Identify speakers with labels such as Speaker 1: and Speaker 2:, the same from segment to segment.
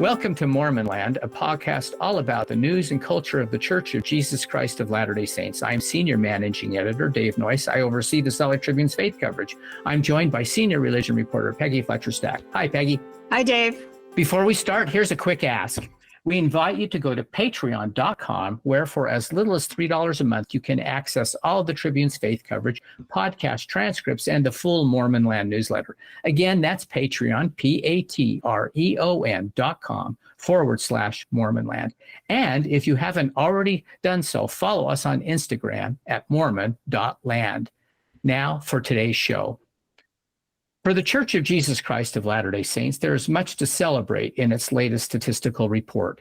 Speaker 1: Welcome to Mormonland, a podcast all about the news and culture of the Church of Jesus Christ of Latter-day Saints. I am Senior Managing Editor Dave Noyce. I oversee the Salt Lake Tribune's faith coverage. I'm joined by Senior Religion Reporter Peggy Fletcher-Stack. Hi, Peggy.
Speaker 2: Hi, Dave.
Speaker 1: Before we start, here's a quick ask. We invite you to go to patreon.com, where for as little as $3 a month, you can access all of the Tribune's faith coverage, podcast transcripts, and the full Mormonland newsletter. Again, that's Patreon, patreon.com/Mormonland. And if you haven't already done so, follow us on Instagram at mormon.land. Now for today's show. For the Church of Jesus Christ of Latter-day Saints, there is much to celebrate in its latest statistical report.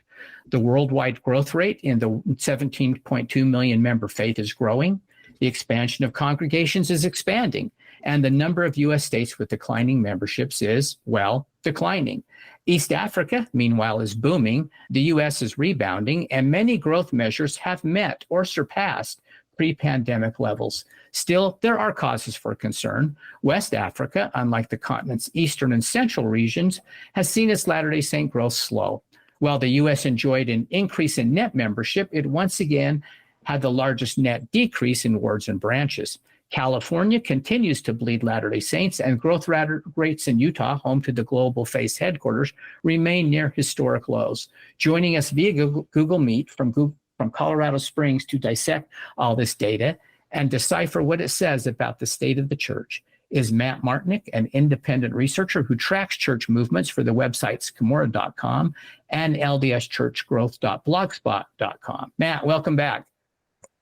Speaker 1: The worldwide growth rate in the 17.2 million member faith is growing, the expansion of congregations is expanding, and the number of U.S. states with declining memberships is, well, declining. East Africa, meanwhile, is booming, the U.S. is rebounding, and many growth measures have met or surpassed pre-pandemic levels. Still, there are causes for concern. West Africa, unlike the continent's eastern and central regions, has seen its Latter-day Saint growth slow. While the U.S. enjoyed an increase in net membership, it once again had the largest net decrease in wards and branches. California continues to bleed Latter-day Saints, and growth rates in Utah, home to the Global Faith headquarters, remain near historic lows. Joining us via Google Meet from Colorado Springs to dissect all this data and decipher what it says about the state of the church is Matt Martnick, an independent researcher who tracks church movements for the websites Cumorah.com and LDS Church Growth.blogspot.com. Matt, welcome back.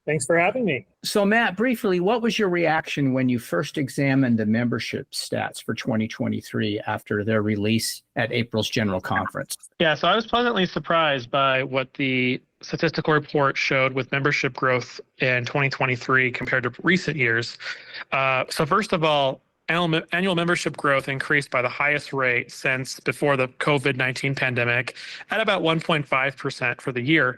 Speaker 3: Thanks for having me.
Speaker 1: So Matt, briefly, what was your reaction when you first examined the membership stats for 2023 after their release at April's General Conference?
Speaker 3: Yeah, so I was pleasantly surprised by what the statistical report showed with membership growth in 2023 compared to recent years. So first of all, annual membership growth increased by the highest rate since before the COVID-19 pandemic at about 1.5% for the year,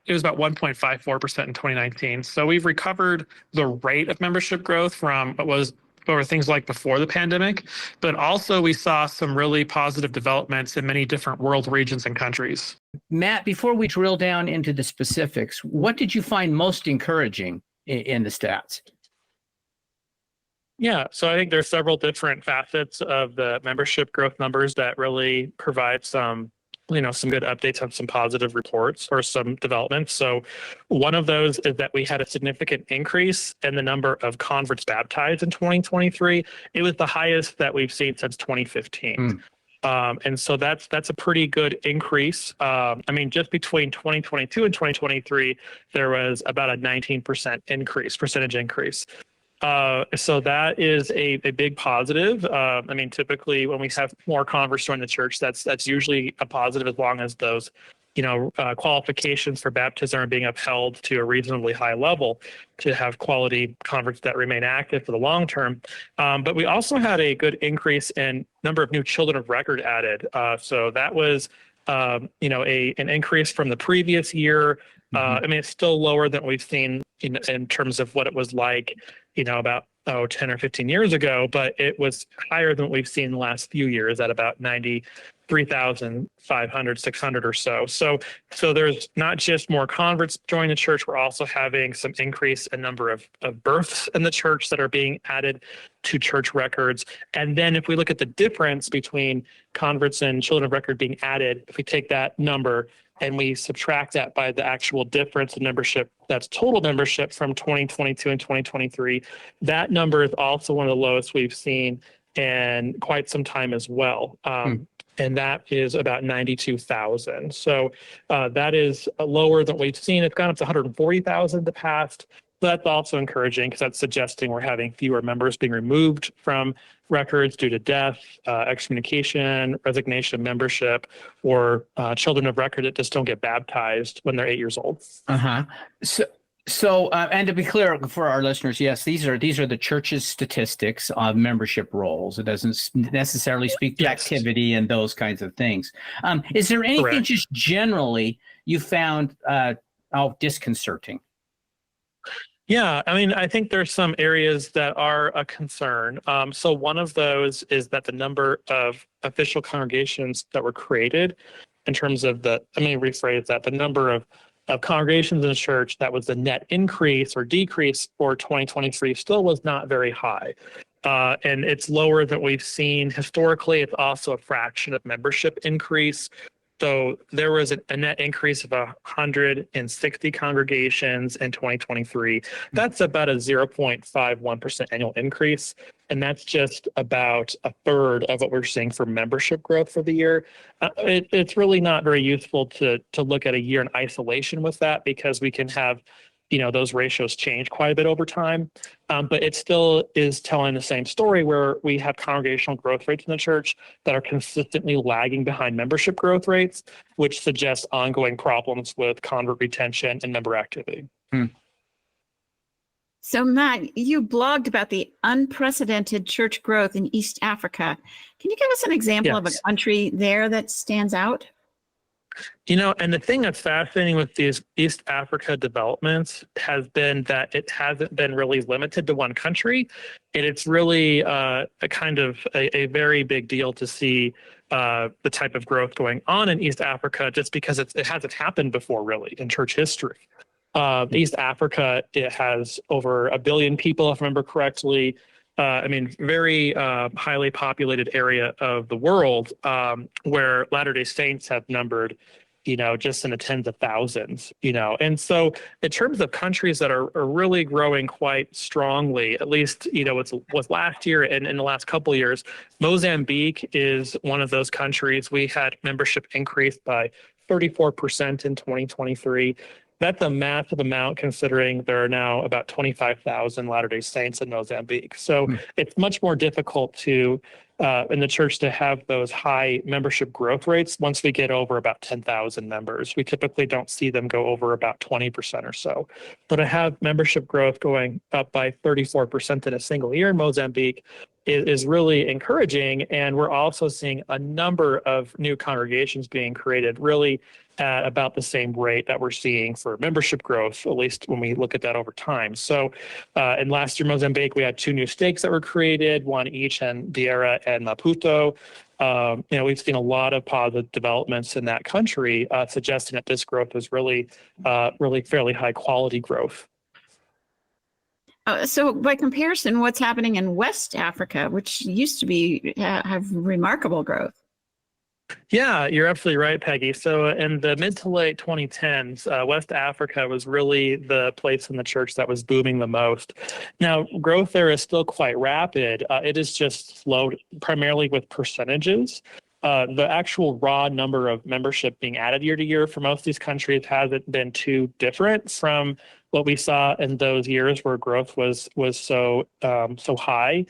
Speaker 3: it was about 1.54% in 2019. So we've recovered the rate of membership growth from what were things like before the pandemic, but also we saw some really positive developments in many different world regions and countries.
Speaker 1: Matt, before we drill down into the specifics, what did you find most encouraging in the stats?
Speaker 3: Yeah, so I think there's several different facets of the membership growth numbers that really provide some good updates on some positive reports or some developments. So one of those is that we had a significant increase in the number of converts baptized in 2023. It was the highest that we've seen since 2015. And so that's a pretty good increase. Just between 2022 and 2023, there was about a 19% percentage increase. So that is a big positive. Typically when we have more converts join the church, that's usually a positive as long as those, qualifications for baptism are being upheld to a reasonably high level to have quality converts that remain active for the long term. But we also had a good increase in number of new children of record added. So that was, an increase from the previous year. It's still lower than we've seen in terms of what it was like, about 10 or 15 years ago, but it was higher than what we've seen in the last few years at about 93,500, 600 or so. So there's not just more converts joining the church, we're also having some increase in number of births in the church that are being added to church records. And then if we look at the difference between converts and children of record being added, if we take that number and we subtract that by the actual difference in membership, that's total membership from 2022 and 2023, that number is also one of the lowest we've seen in quite some time as well. And that is about 92,000. So that is lower than we've seen. It's gone up to 140,000 in the past. That's also encouraging because that's suggesting we're having fewer members being removed from records due to death, excommunication, resignation of membership, or children of record that just don't get baptized when they're 8 years old.
Speaker 1: So, and to be clear for our listeners, yes, these are the church's statistics of membership rolls. It doesn't necessarily speak to activity and those kinds of things. Is there anything just generally you found disconcerting?
Speaker 3: Yeah, I mean, I think there's some areas that are a concern. So one of those is that the number of official congregations that were created in terms of let me rephrase that, the number of congregations in the church that was the net increase or decrease for 2023 still was not very high. And it's lower than we've seen historically. It's also a fraction of membership increase. So there was a net increase of 160 congregations in 2023. That's about a 0.51% annual increase. And that's just about a third of what we're seeing for membership growth for the year. It's really not very useful to look at a year in isolation with that, because we can have those ratios change quite a bit over time. But it still is telling the same story, where we have congregational growth rates in the church that are consistently lagging behind membership growth rates, which suggests ongoing problems with convert retention and member activity.
Speaker 2: So Matt, you blogged about the unprecedented church growth in East Africa. Can you give us an example of a country there that stands out?
Speaker 3: And the thing that's fascinating with these East Africa developments has been that it hasn't been really limited to one country. And it's really a very big deal to see the type of growth going on in East Africa, just because it hasn't happened before really in church history. East Africa, it has over 1 billion people, if I remember correctly. Very highly populated area of the world, where Latter-day Saints have numbered, just in the tens of thousands, And so in terms of countries that are really growing quite strongly, at least, was last year and in the last couple of years, Mozambique is one of those countries. We had membership increase by 34% in 2023. That's a massive amount, considering there are now about 25,000 Latter-day Saints in Mozambique. So it's much more difficult in the church to have those high membership growth rates once we get over about 10,000 members. We typically don't see them go over about 20% or so. But to have membership growth going up by 34% in a single year in Mozambique is really encouraging. And we're also seeing a number of new congregations being created, really at about the same rate that we're seeing for membership growth, at least when we look at that over time. So in last year, Mozambique, we had 2 new stakes that were created, one each in Beira and Maputo. We've seen a lot of positive developments in that country, suggesting that this growth is really fairly high quality growth.
Speaker 2: So by comparison, what's happening in West Africa, which used to have remarkable growth?
Speaker 3: Yeah, you're absolutely right, Peggy. So in the mid to late 2010s, West Africa was really the place in the church that was booming the most. Now, growth there is still quite rapid. It is just slowed primarily with percentages. The actual raw number of membership being added year to year for most of these countries hasn't been too different from what we saw in those years where growth was so high.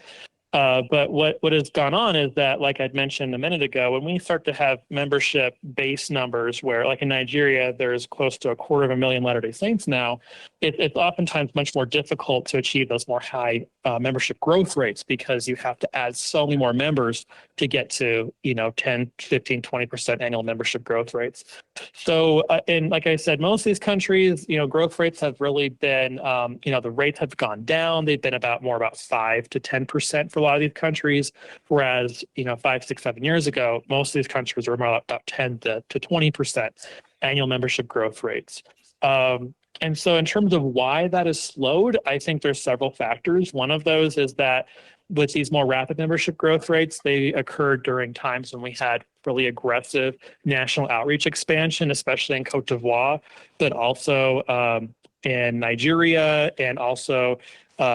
Speaker 3: But what has gone on is that, like I'd mentioned a minute ago, when we start to have membership base numbers where, like in Nigeria, there's close to 250,000 Latter-day Saints now, it's oftentimes much more difficult to achieve those more high membership growth rates, because you have to add so many more members to get to 10, 15, 20% annual membership growth rates. So and like I said, most of these countries, growth rates have really been the rates have gone down. They've been about 5 to 10% for a lot of these countries, whereas 5, 6, 7 years ago, most of these countries were about 10 to 20% annual membership growth rates. And so in terms of why that has slowed, I think there's several factors. One of those is that with these more rapid membership growth rates, they occurred during times when we had really aggressive national outreach expansion, especially in Cote d'Ivoire, but also in Nigeria, and also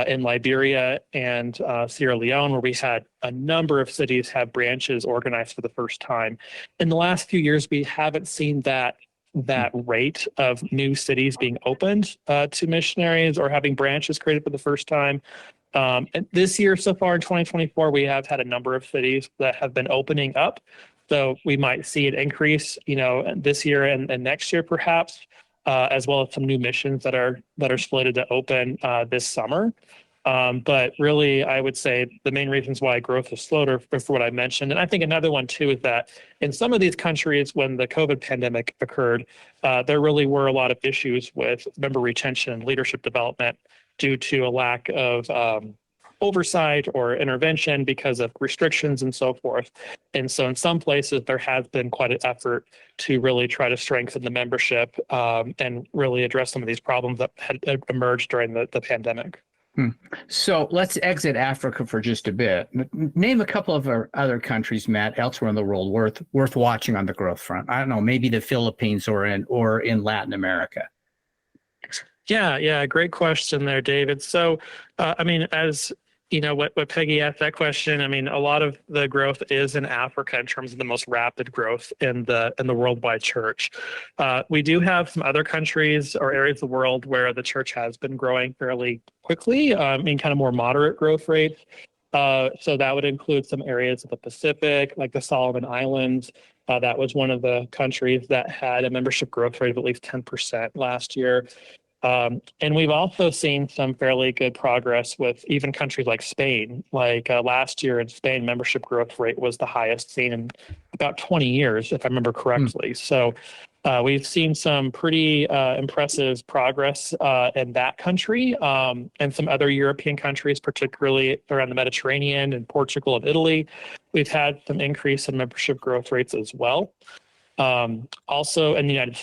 Speaker 3: in Liberia and Sierra Leone, where we had a number of cities have branches organized for the first time. In the last few years, we haven't seen that rate of new cities being opened to missionaries or having branches created for the first time. And this year, so far in 2024, we have had a number of cities that have been opening up. So we might see an increase, this year and next year, perhaps, as well as some new missions that are slated to open this summer. But really, I would say the main reasons why growth is slowed are for what I mentioned. And I think another one, too, is that in some of these countries, when the COVID pandemic occurred, there really were a lot of issues with member retention and leadership development. due to a lack of oversight or intervention because of restrictions and so forth. And so in some places, there has been quite an effort to really try to strengthen the membership and really address some of these problems that had emerged during the pandemic.
Speaker 1: So let's exit Africa for just a bit. Name a couple of our other countries, Matt, elsewhere in the world worth watching on the growth front. I don't know, maybe the Philippines or in Latin America.
Speaker 3: Yeah, great question there, David. So, I mean, as you know, what Peggy asked that question, I mean, a lot of the growth is in Africa in terms of the most rapid growth in the worldwide church. We do have some other countries or areas of the world where the church has been growing fairly quickly in kind of more moderate growth rates. So that would include some areas of the Pacific, like the Solomon Islands. That was one of the countries that had a membership growth rate of at least 10% last year. And we've also seen some fairly good progress with even countries like Spain. Like last year in Spain, membership growth rate was the highest seen in about 20 years, if I remember correctly. So we've seen some pretty impressive progress in that country and some other European countries, particularly around the Mediterranean and Portugal and Italy. We've had some increase in membership growth rates as well. Also in the United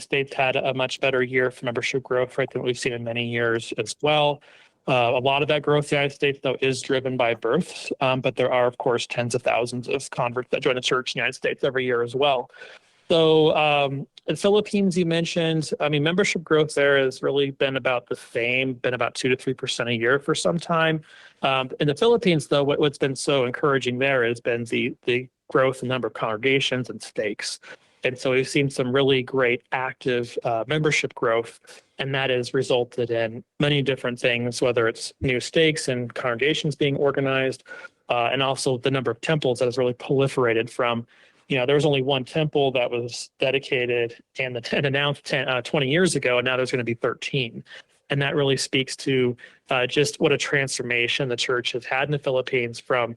Speaker 3: States had a much better year for membership growth rate than we've seen in many years as well. A lot of that growth in the United States, though, is driven by births, but there are, of course, tens of thousands of converts that join the church in the United States every year as well. So the Philippines, you mentioned, I mean, membership growth there has really been about the same, been about 2 to 3% a year for some time. In the Philippines, though, what's been so encouraging there has been the growth in number of congregations and stakes. And so we've seen some really great active membership growth, and that has resulted in many different things, whether it's new stakes and congregations being organized, and also the number of temples that has really proliferated from, you know, there was only one temple that was dedicated and announced 20 years ago, and now there's going to be 13. And that really speaks to just what a transformation the church has had in the Philippines from,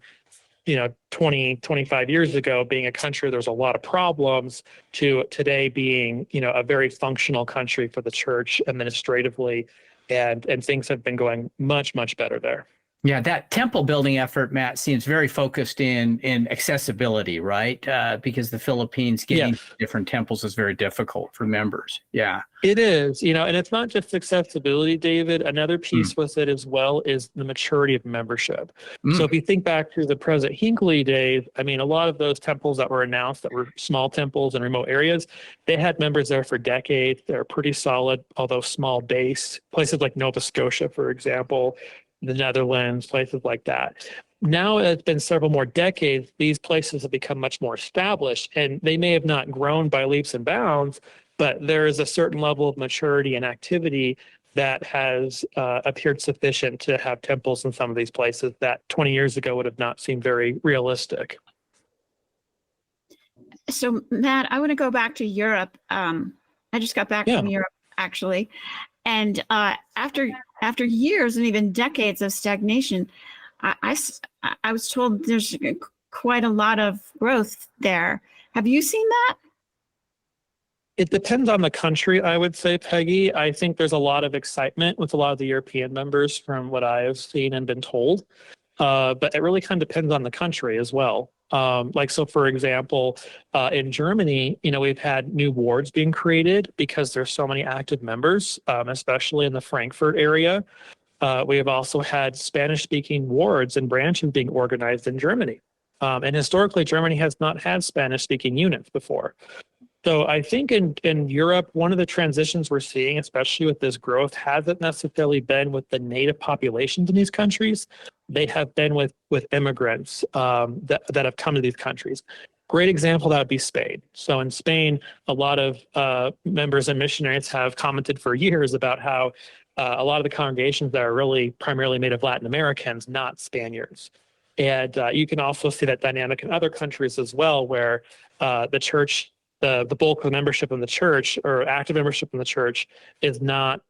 Speaker 3: you know, 20, 25 years ago being a country there's a lot of problems to today being, you know, a very functional country for the church administratively. And things have been going much, much better there.
Speaker 1: Yeah, that temple building effort, Matt, seems very focused in accessibility, right? Because the Philippines getting different temples is very difficult for members. Yeah.
Speaker 3: It is, you know, and it's not just accessibility, David. Another piece with it as well is the maturity of membership. So if you think back to the President Hinckley days, I mean, a lot of those temples that were announced that were small temples in remote areas, they had members there for decades. They're pretty solid, although small base. Places like Nova Scotia, for example, the Netherlands, places like that. Now it's been several more decades, these places have become much more established, and they may have not grown by leaps and bounds, but there is a certain level of maturity and activity that has appeared sufficient to have temples in some of these places that 20 years ago would have not seemed very realistic.
Speaker 2: So, Matt, I want to go back to Europe. I just got back from Europe, actually. And after years and even decades of stagnation, I was told there's quite a lot of growth there. Have you seen that?
Speaker 3: It depends on the country, I would say, Peggy. I think there's a lot of excitement with a lot of the European members from what I have seen and been told. But it really kind of depends on the country as well. Like, so for example, in Germany, you know, we've had new wards being created because there's so many active members, especially in the Frankfurt area. We have also had Spanish-speaking wards and branches being organized in Germany. And historically, Germany has not had Spanish-speaking units before. So I think in Europe, one of the transitions we're seeing, especially with this growth, hasn't necessarily been with the native populations in these countries. They have been with immigrants that have come to these countries. Great example, that would be Spain. So in Spain, a lot of members and missionaries have commented for years about how a lot of the congregations that are really primarily made of Latin Americans, not Spaniards. And you can also see that dynamic in other countries as well, where the church, the bulk of the membership in the church or active membership in the church is not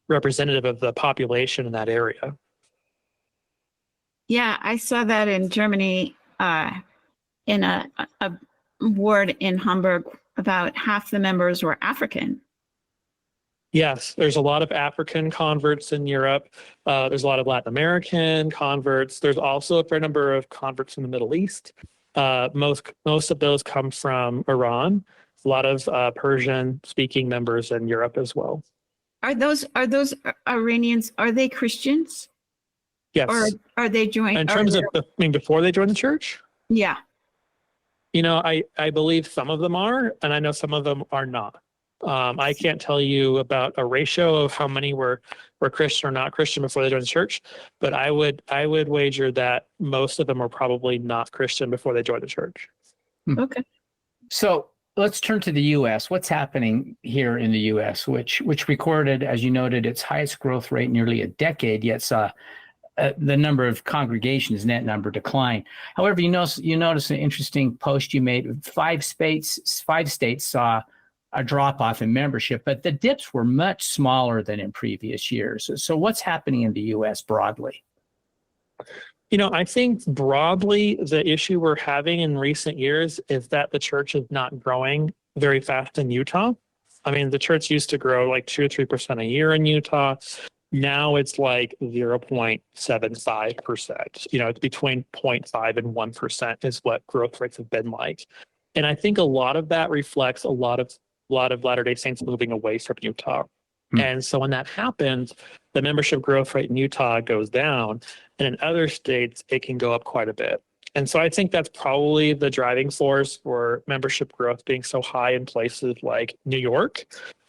Speaker 3: representative of the population in that area.
Speaker 2: Yeah, I saw that in Germany in a ward in Hamburg. About half the members were African.
Speaker 3: Yes, there's a lot of African converts in Europe. There's a lot of Latin American converts. There's also a fair number of converts in the Middle East. Most of those come from Iran. A lot of Persian-speaking members in Europe as well.
Speaker 2: Are those Iranians? Are they Christians?
Speaker 3: Yes.
Speaker 2: Or are they joined?
Speaker 3: In terms of, I mean, before they joined the church?
Speaker 2: Yeah.
Speaker 3: You know, I believe some of them are, and I know some of them are not. I can't tell you about a ratio of how many were Christian or not Christian before they joined the church, but I would wager that most of them were probably not Christian before they joined the church.
Speaker 2: Okay.
Speaker 1: So let's turn to the U.S. What's happening here in the U.S., which recorded, as you noted, its highest growth rate in nearly a decade, yet saw the number of congregations, net number, decline. However, you notice an interesting post you made. Five states saw a drop-off in membership, but the dips were much smaller than in previous years. So what's happening in the U.S. broadly?
Speaker 3: You know, I think broadly, the issue we're having in recent years is that the church is not growing very fast in Utah. I mean, the church used to grow like 2 or 3% a year in Utah. Now it's like 0.75%. You know, it's between 0.5 and 1% is what growth rates have been like. And I think a lot of that reflects a lot of Latter-day Saints moving away from Utah. And so when that happens, the membership growth rate in Utah goes down, and in other states, it can go up quite a bit. And so I think that's probably the driving force for membership growth being so high in places like New York,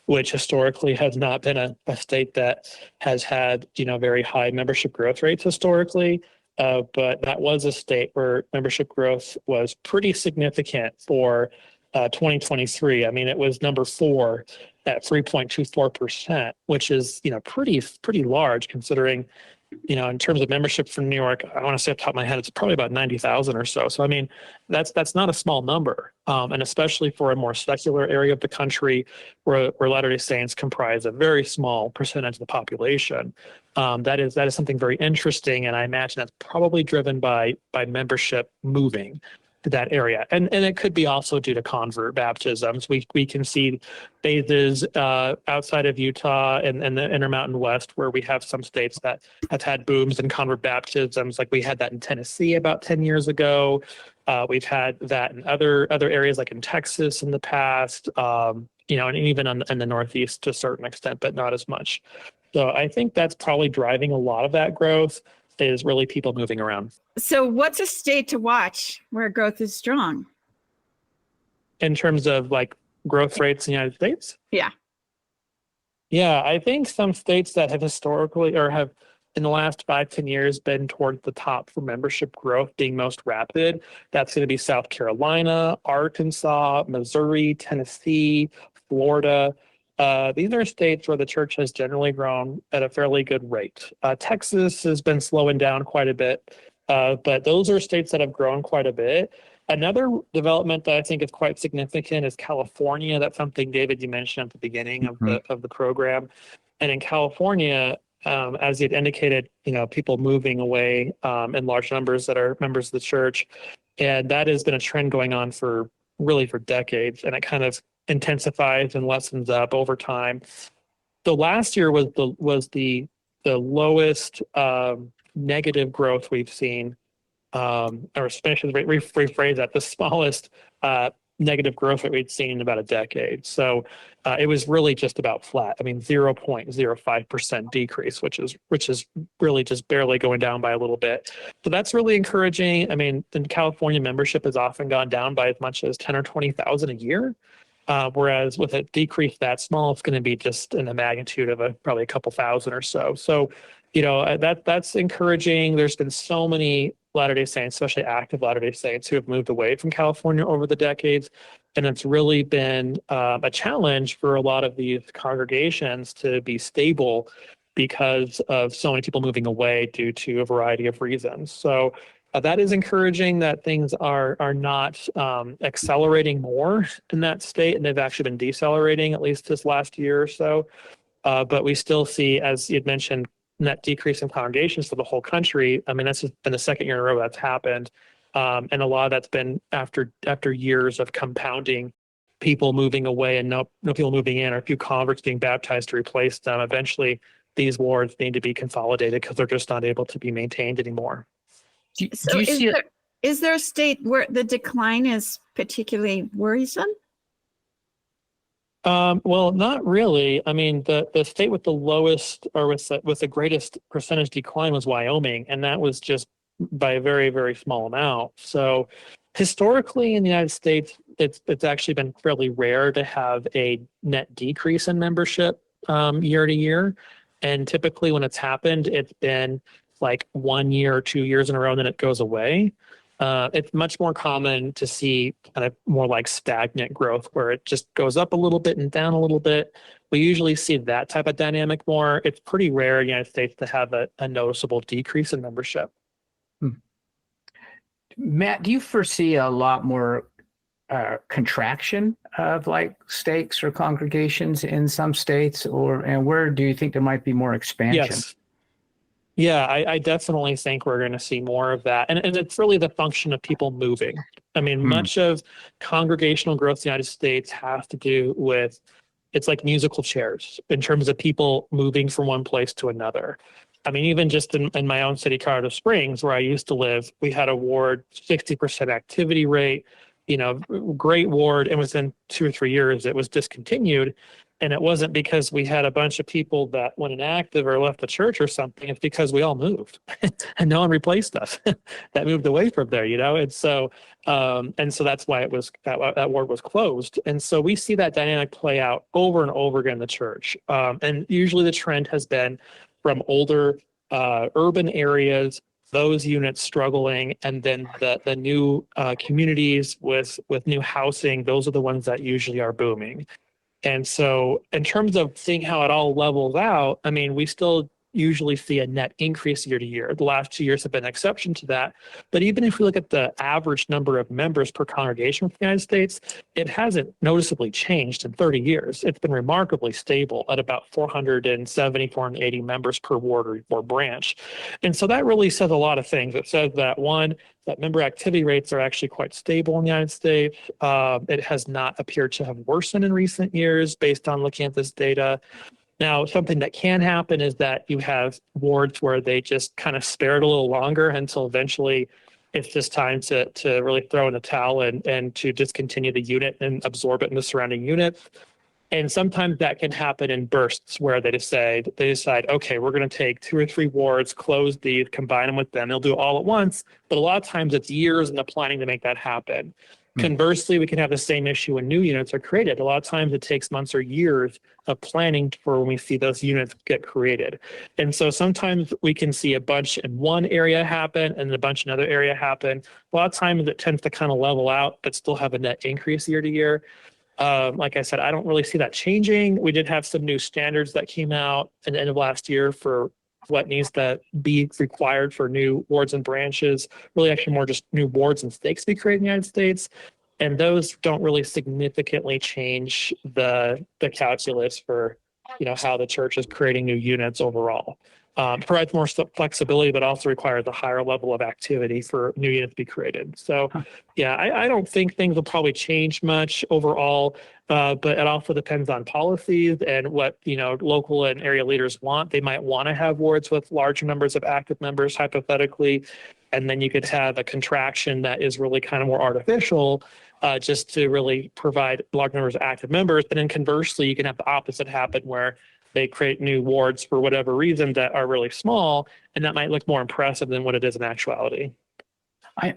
Speaker 3: which historically has not been a state that has had, you know, very high membership growth rates historically. But that was a state where membership growth was pretty significant for 2023. I mean, it was number 4 at 3.24%, which is, you know, pretty large considering, you know, in terms of membership from New York, I want to say off the top of my head, it's probably about 90,000 or so. So, I mean, that's not a small number. And especially for a more secular area of the country where Latter-day Saints comprise a very small percentage of the population. That is something very interesting. And I imagine that's probably driven by membership moving to that area. And it could be also due to convert baptisms. We can see phases outside of Utah and the Intermountain West where we have some states that have had booms in convert baptisms. Like we had that in Tennessee about 10 years ago. We've had that in other areas like in Texas in the past, you know, and even in the Northeast to a certain extent, but not as much. So I think that's probably driving a lot of that growth is really people moving around.
Speaker 2: So what's a state to watch where growth is strong?
Speaker 3: In terms of like growth rates in the United States?
Speaker 2: Yeah.
Speaker 3: Yeah, I think some states that have historically or have in the last 5-10 years been towards the top for membership growth being most rapid. That's going to be South Carolina, Arkansas, Missouri, Tennessee, Florida. These are states where the church has generally grown at a fairly good rate. Texas has been slowing down quite a bit, but those are states that have grown quite a bit. Another development that I think is quite significant is California. That's something, David, you mentioned at the beginning of the program. And in California, as you'd indicated, you know, people moving away in large numbers that are members of the church. And that has been a trend going on for decades. And it kind of intensifies and lessens up over time. So last year was the lowest negative growth we've seen, or especially rephrase that, the smallest negative growth rate we'd seen in about a decade. So it was really just about flat. I mean, 0.05% decrease, which is really just barely going down by a little bit. So that's really encouraging. I mean, in California, membership has often gone down by as much as 10 or 20,000 a year. Whereas with a decrease that small, it's going to be just in the magnitude of probably a couple thousand or so. So, you know, that's encouraging. There's been so many Latter-day Saints, especially active Latter-day Saints, who have moved away from California over the decades. And it's really been a challenge for a lot of these congregations to be stable because of so many people moving away due to a variety of reasons. So that is encouraging that things are not accelerating more in that state, and they've actually been decelerating at least this last year or so. But we still see, as you'd mentioned, net decrease in congregations for the whole country. I mean, that's just been the second year in a row that's happened. And a lot of that's been after years of compounding people moving away and no people moving in, or a few converts being baptized to replace them, eventually these wards need to be consolidated because they're just not able to be maintained anymore.
Speaker 1: Do
Speaker 2: So
Speaker 1: you see it?
Speaker 2: Is there a state where the decline is particularly worrisome?
Speaker 3: Well, not really. I mean, the state with the lowest or with the greatest percentage decline was Wyoming, and that was just by a very, very small amount. So historically in the United States, it's actually been fairly rare to have a net decrease in membership year to year. And typically when it's happened, it's been like 1 year or 2 years in a row, and then it goes away. It's much more common to see kind of more like stagnant growth where it just goes up a little bit and down a little bit. We usually see that type of dynamic more. It's pretty rare in the United States to have a noticeable decrease in membership.
Speaker 1: Matt, do you foresee a lot more contraction of like stakes or congregations in some states, and where do you think there might be more expansion?
Speaker 3: Yes. Yeah, I definitely think we're going to see more of that. And it's really the function of people moving. I mean, much of congregational growth in the United States has to do with, it's like musical chairs in terms of people moving from one place to another. I mean, even just in my own city, Colorado Springs, where I used to live, we had a ward, 60% activity rate, great ward. And within 2 or 3 years, it was discontinued. And it wasn't because we had a bunch of people that went inactive or left the church or something. It's because we all moved and no one replaced us that moved away from there, And so that's why it was that ward was closed. And so we see that dynamic play out over and over again in the church. And usually the trend has been from older urban areas, those units struggling, and then the new communities with new housing, those are the ones that usually are booming. And so in terms of seeing how it all levels out, I mean, we still usually see a net increase year to year. The last 2 years have been an exception to that. But even if we look at the average number of members per congregation in the United States, it hasn't noticeably changed in 30 years. It's been remarkably stable at about 470, 480 members per ward or branch. And so that really says a lot of things. It says that, one, that member activity rates are actually quite stable in the United States. It has not appeared to have worsened in recent years based on looking at this data. Now, something that can happen is that you have wards where they just kind of spare it a little longer until eventually it's just time to really throw in the towel and to discontinue the unit and absorb it in the surrounding unit. And sometimes that can happen in bursts where they decide, okay, we're going to take 2 or 3 wards, close these, combine them with them. They'll do it all at once. But a lot of times it's years in the planning to make that happen. Conversely, we can have the same issue when new units are created. A lot of times it takes months or years of planning for when we see those units get created. And so sometimes we can see a bunch in one area happen and a bunch in another area happen. A lot of times it tends to kind of level out, but still have a net increase year to year. Like I said, I don't really see that changing. We did have some new standards that came out at the end of last year for what needs to be required for new wards and branches, really actually more just new wards and stakes to be created in the United States. And those don't really significantly change the calculus for, how the church is creating new units overall. Provides more flexibility, but also requires a higher level of activity for new units to be created. So, yeah, I don't think things will probably change much overall, but it also depends on policies and what local and area leaders want. They might want to have wards with larger numbers of active members, hypothetically, and then you could have a contraction that is really kind of more artificial, just to really provide large numbers of active members. And then conversely, you can have the opposite happen where they create new wards for whatever reason that are really small, and that might look more impressive than what it is in actuality.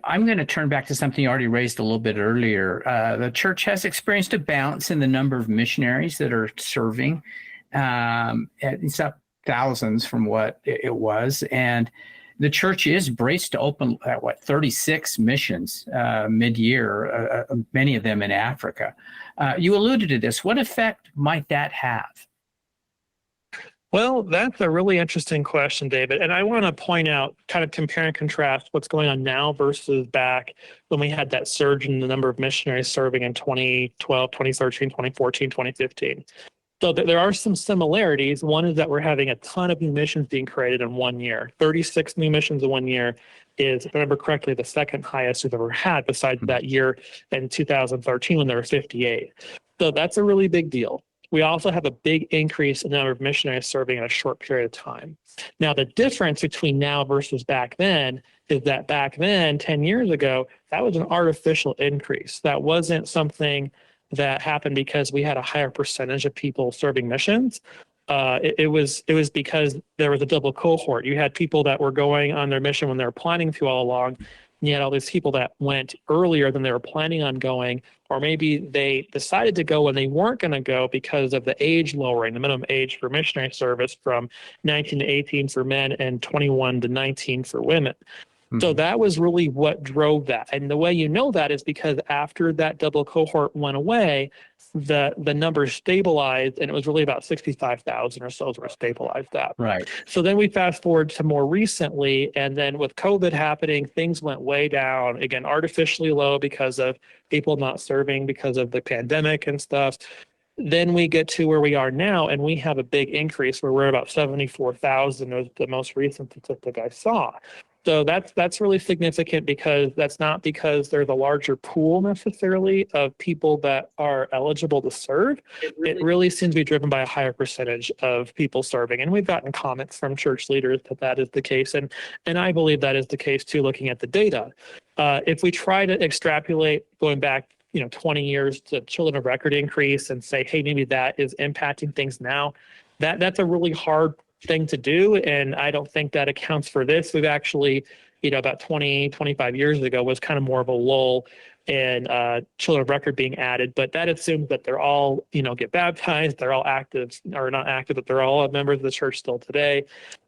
Speaker 1: I'm going to turn back to something you already raised a little bit earlier. The church has experienced a bounce in the number of missionaries that are serving. It's up thousands from what it was. And the church is braced to open 36 missions mid-year, many of them in Africa. You alluded to this. What effect might that have?
Speaker 3: Well, that's a really interesting question, David. And I want to point out, kind of compare and contrast what's going on now versus back when we had that surge in the number of missionaries serving in 2012, 2013, 2014, 2015. So there are some similarities. One is that we're having a ton of new missions being created in 1 year. 36 new missions in 1 year is, if I remember correctly, the second highest we've ever had, besides that year in 2013 when there were 58. So that's a really big deal. We also have a big increase in the number of missionaries serving in a short period of time. Now, the difference between now versus back then is that back then, 10 years ago, that was an artificial increase. That wasn't something that happened because we had a higher percentage of people serving missions. It was because there was a double cohort. You had people that were going on their mission when they were planning to all along, and you had all these people that went earlier than they were planning on going, or maybe they decided to go when they weren't going to go because of the age lowering, the minimum age for missionary service from 19 to 18 for men and 21 to 19 for women. So that was really what drove that. And the way you know that is because after that double cohort went away, the numbers stabilized, and it was really about 65,000 or so is where it stabilized at.
Speaker 1: Right.
Speaker 3: So then we fast forward to more recently, and then with COVID happening, things went way down, again, artificially low because of people not serving because of the pandemic and stuff. Then we get to where we are now, and we have a big increase where we're about 74,000 was the most recent statistic I saw. So that's really significant because that's not because there's a larger pool necessarily of people that are eligible to serve. It really seems to be driven by a higher percentage of people serving. And we've gotten comments from church leaders that that is the case. And I believe that is the case too, looking at the data. If we try to extrapolate going back 20 years to children of record increase and say, hey, maybe that is impacting things now, that's a really hard thing to do. And I don't think that accounts for this. We've actually, about 20, 25 years ago was kind of more of a lull in children of record being added, but that assumes that they're all, get baptized, they're all active or not active, but they're all members of the church still today.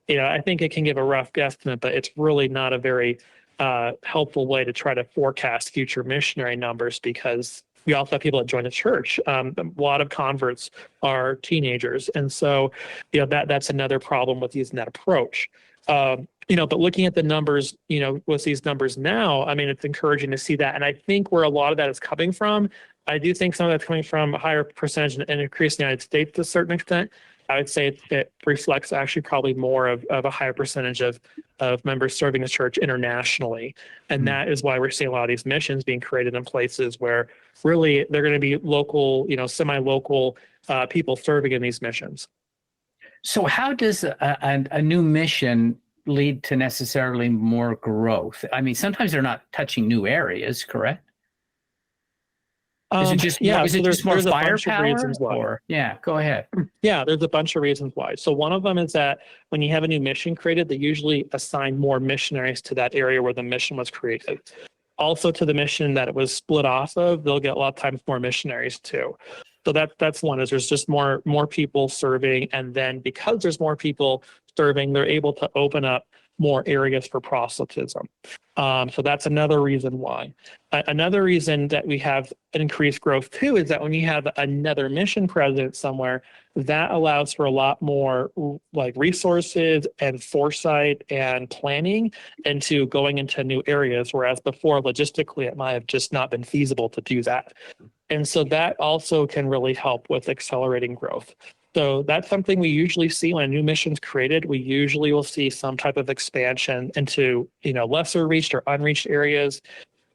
Speaker 3: I think it can give a rough guesstimate, but it's really not a very helpful way to try to forecast future missionary numbers because we also have people that join the church. A lot of converts are teenagers. And so, that's another problem with using that approach. But looking at the numbers, with these numbers now, I mean, it's encouraging to see that. And I think where a lot of that is coming from, I do think some of that's coming from a higher percentage and increase in the United States to a certain extent. I would say it reflects actually probably more of a higher percentage of members serving the church internationally. And that is why we're seeing a lot of these missions being created in places where really they're going to be local, semi-local people serving in these missions.
Speaker 1: So how does a new mission lead to necessarily more growth? I mean, sometimes they're not touching new areas, correct? Is it just more firepower? Or, yeah, go ahead.
Speaker 3: Yeah, there's a bunch of reasons why. So one of them is that when you have a new mission created, they usually assign more missionaries to that area where the mission was created. Also to the mission that it was split off of, they'll get a lot of times more missionaries too. So that's one, is there's just more people serving. And then because there's more people serving, they're able to open up more areas for proselytism. So that's another reason why. Another reason that we have increased growth too is that when you have another mission president somewhere, that allows for a lot more like resources and foresight and planning into going into new areas, whereas before logistically it might have just not been feasible to do that. And so that also can really help with accelerating growth. So that's something we usually see when a new mission's created. We usually will see some type of expansion into, lesser reached or unreached areas.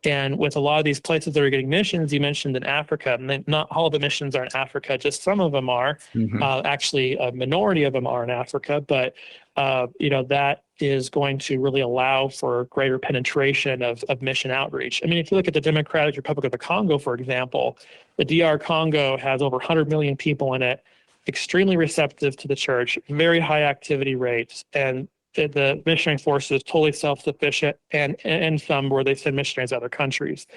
Speaker 3: And with a lot of these places that are getting missions, you mentioned in Africa, and not all the missions are in Africa, just some of them are. Actually, a minority of them are in Africa, but that is going to really allow for greater penetration of mission outreach. I mean, if you look at the Democratic Republic of the Congo, for example, the DR Congo has over 100 million people in it, extremely receptive to the church, very high activity rates, and the missionary force is totally self-sufficient, and some where they send missionaries to other countries.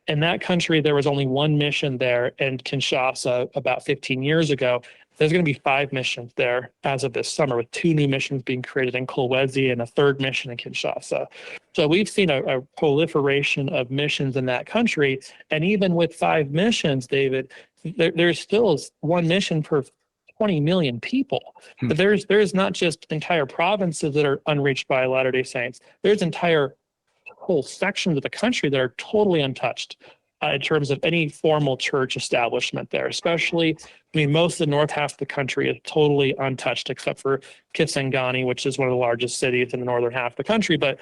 Speaker 3: In that country, there was only one mission there in Kinshasa about 15 years ago. There's going to be 5 missions there as of this summer, with 2 new missions being created in Kolwezi and a 3rd mission in Kinshasa. So we've seen a proliferation of missions in that country. And even with 5 missions, David, there's still one mission per 20 million people. But there's not just entire provinces that are unreached by Latter-day Saints. There's entire whole sections of the country that are totally untouched. in terms of any formal church establishment there, especially, I mean, most of the north half of the country is totally untouched except for Kisangani, which is one of the largest cities in the northern half of the country. But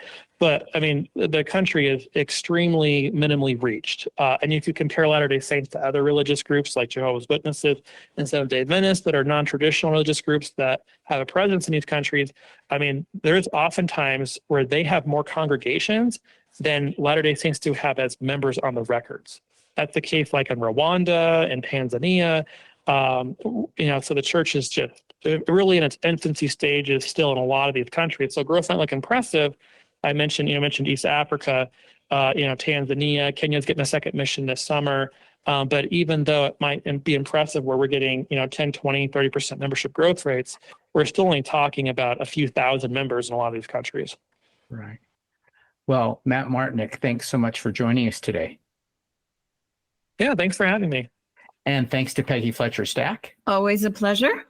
Speaker 3: I mean, the country is extremely minimally reached. And if you compare Latter-day Saints to other religious groups like Jehovah's Witnesses and Seventh-day Adventists that are non-traditional religious groups that have a presence in these countries, I mean, there's oftentimes where they have more congregations than Latter-day Saints do have as members on the records. That's the case like in Rwanda and Tanzania. So the church is just really in its infancy stages still in a lot of these countries. So growth might look impressive. I mentioned East Africa, Tanzania, Kenya's getting a second mission this summer. But even though it might be impressive where we're getting, 10, 20, 30% membership growth rates, we're still only talking about a few thousand members in a lot of these countries.
Speaker 1: Right. Well, Matt Martinick, thanks so much for joining us today.
Speaker 3: Yeah, thanks for having me.
Speaker 1: And thanks to Peggy Fletcher Stack.
Speaker 2: Always a pleasure.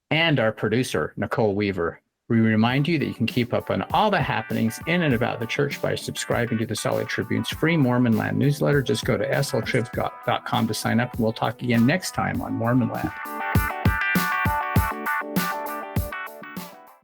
Speaker 1: And our producer, Nicole Weaver. We remind you that you can keep up on all the happenings in and about the church by subscribing to the Salt Lake Tribune's free Mormon Land newsletter. Just go to sltrib.com to sign up, and we'll talk again next time on Mormon Land.